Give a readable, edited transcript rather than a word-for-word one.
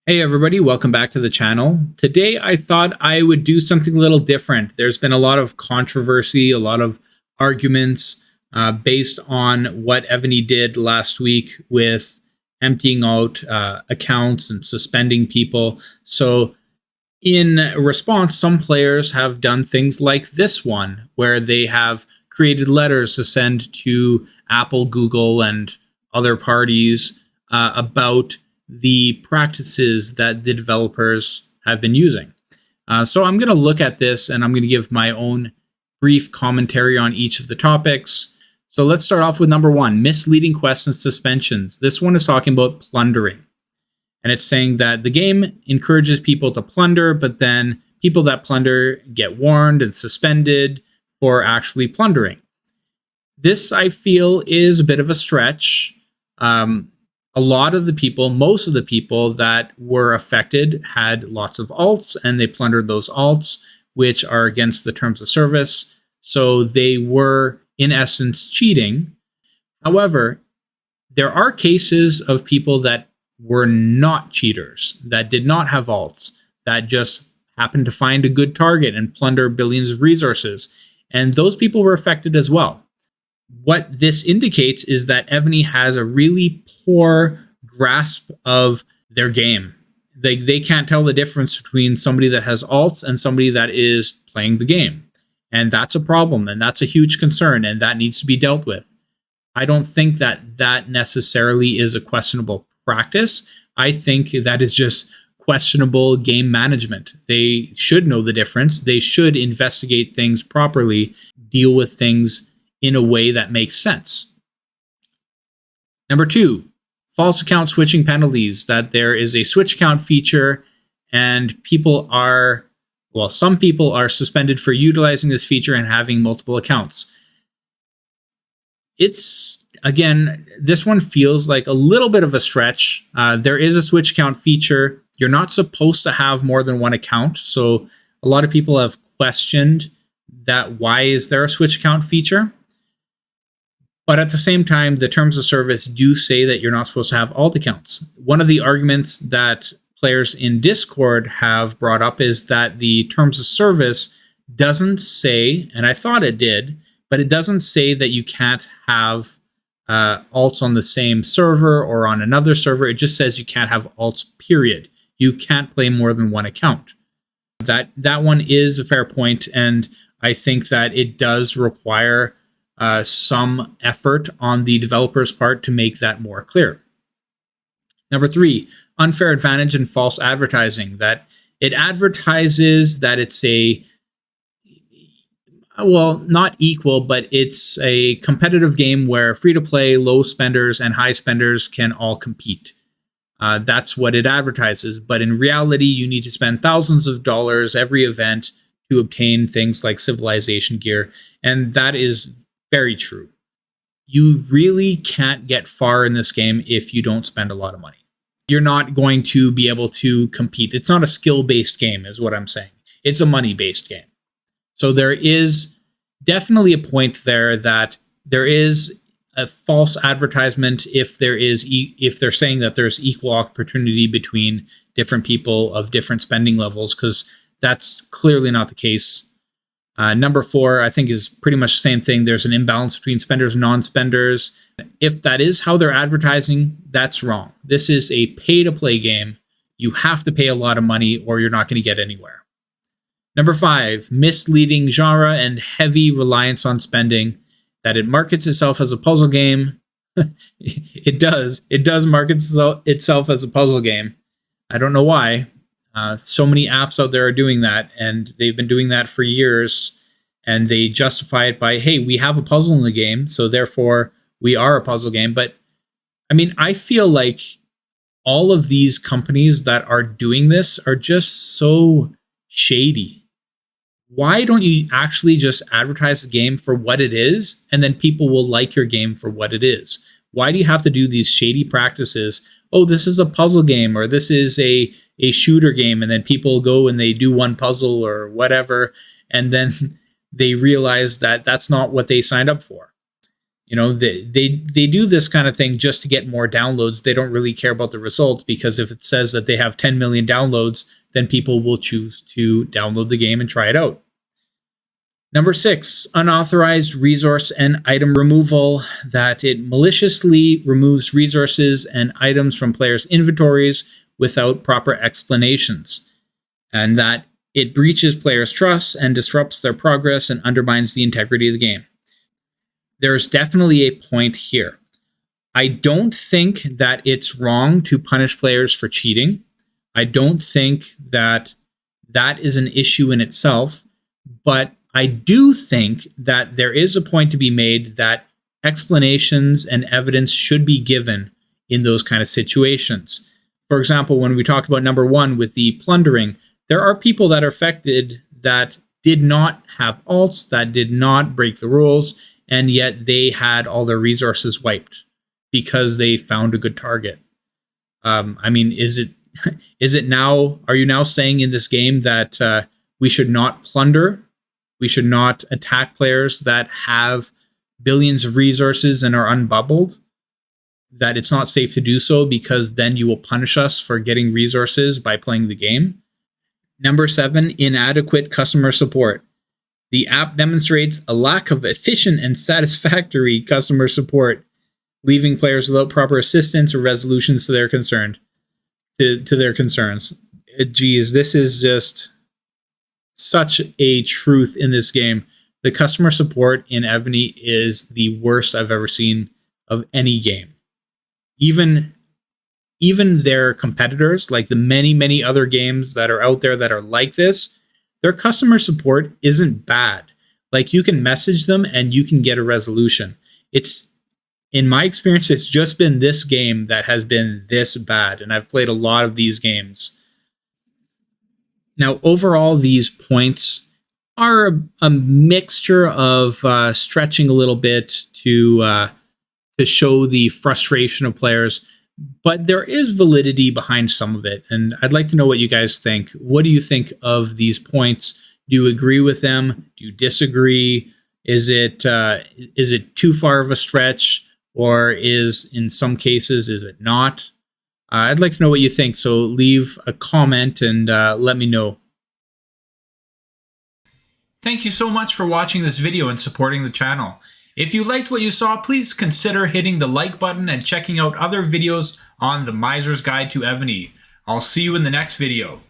Hey everybody, welcome back to the channel. Today I thought I would do something a little different. There's been a lot of controversy, a lot of arguments based on what Evony did last week with emptying out accounts and suspending people. So in response, some players have done things like this one, where they have created letters to send to Apple, Google, and other parties about the practices that the developers have been using. So I'm going to look at this and I'm going to give my own brief commentary on each of the topics. So let's start off with number one, misleading quests and suspensions. This one is talking about plundering. And it's saying that the game encourages people to plunder, but then people that plunder get warned and suspended for actually plundering. This, I feel, is a bit of a stretch. A lot of the people, most of the people that were affected had lots of alts and they plundered those alts, which are against the terms of service. So they were, in essence, cheating. However, there are cases of people that were not cheaters, that did not have alts, that just happened to find a good target and plunder billions of resources. And those people were affected as well. What this indicates is that Evony has a really poor grasp of their game. They can't tell the difference between somebody that has alts and somebody that is playing the game. And that's a problem, and that's a huge concern, and that needs to be dealt with. I don't think that that necessarily is a questionable practice. I think that is just questionable game management. They should know the difference. They should investigate things properly, deal with things in a way that makes sense. Number two, false account switching penalties. That there is a switch account feature and some people are suspended for utilizing this feature and having multiple accounts. Again, this one feels like a little bit of a stretch. There is a switch account feature. You're not supposed to have more than one account. So a lot of people have questioned that. Why is there a switch account feature? But at the same time, the terms of service do say that you're not supposed to have alt accounts. One of the arguments that players in Discord have brought up is that the terms of service doesn't say, and I thought it did, but it doesn't say that you can't have alts on the same server or on another server. It just says you can't have alts, period. You can't play more than one account. That one is a fair point, and I think that it does require some effort on the developer's part to make that more clear. Number three, unfair advantage and false advertising. That it advertises that it's not equal, but it's a competitive game where free-to-play, low spenders, and high spenders can all compete. That's what it advertises. But in reality, you need to spend thousands of dollars every event to obtain things like civilization gear. And that is very true. You really can't get far in this game if you don't spend a lot of money. You're not going to be able to compete. It's not a skill-based game, is what I'm saying. It's a money-based game. So there is definitely a point there that there is a false advertisement if they're saying that there's equal opportunity between different people of different spending levels, because that's clearly not the case. Number four, I think, is pretty much the same thing. There's an imbalance between spenders and non-spenders. If that is how they're advertising, that's wrong. This is a pay-to-play game. You have to pay a lot of money or you're not going to get anywhere. Number five, misleading genre and heavy reliance on spending. That it markets itself as a puzzle game. It does. It does market itself as a puzzle game. I don't know why. So many apps out there are doing that, and they've been doing that for years, and they justify it by, hey, we have a puzzle in the game, so therefore we are a puzzle game. But I mean, I feel like all of these companies that are doing this are just so shady. Why don't you actually just advertise the game for what it is, and then people will like your game for what it is? Why do you have to do these shady practices? Oh, this is a puzzle game, or this is a shooter game, and then people go and they do one puzzle or whatever, and then they realize that that's not what they signed up for. They do this kind of thing just to get more downloads. They don't really care about the result, because if it says that they have 10 million downloads, then people will choose to download the game and try it out. Number 6, unauthorized resource and item removal, that it maliciously removes resources and items from players' inventories without proper explanations, and that it breaches players' trust and disrupts their progress and undermines the integrity of the game. There's definitely a point here. I don't think that it's wrong to punish players for cheating. I don't think that that is an issue in itself, but I do think that there is a point to be made that explanations and evidence should be given in those kind of situations. For example, when we talked about number 1 with the plundering, there are people that are affected that did not have alts, that did not break the rules, and yet they had all their resources wiped because they found a good target. Is it now? Are you now saying in this game that we should not plunder? We should not attack players that have billions of resources and are unbubbled? That it's not safe to do so because then you will punish us for getting resources by playing the game? Number 7, inadequate customer support. The app demonstrates a lack of efficient and satisfactory customer support, leaving players without proper assistance or resolutions to their concerns. Geez, this is just such a truth in this game. The customer support in Evony is the worst I've ever seen of any game. Even their competitors, like the many other games that are out there that are like this, their customer support isn't bad. Like, you can message them and you can get a resolution. In my experience, it's just been this game that has been this bad, and I've played a lot of these games. Now, overall, these points are a mixture of stretching a little bit to show the frustration of players, but there is validity behind some of it, and I'd like to know what you guys think. What do you think of these points? Do you agree with them? Do you disagree? Is it too far of a stretch, or in some cases, is it not? I'd like to know what you think, so leave a comment and let me know. Thank you so much for watching this video and supporting the channel. If you liked what you saw, please consider hitting the like button and checking out other videos on the Miser's Guide to Evony. I'll see you in the next video.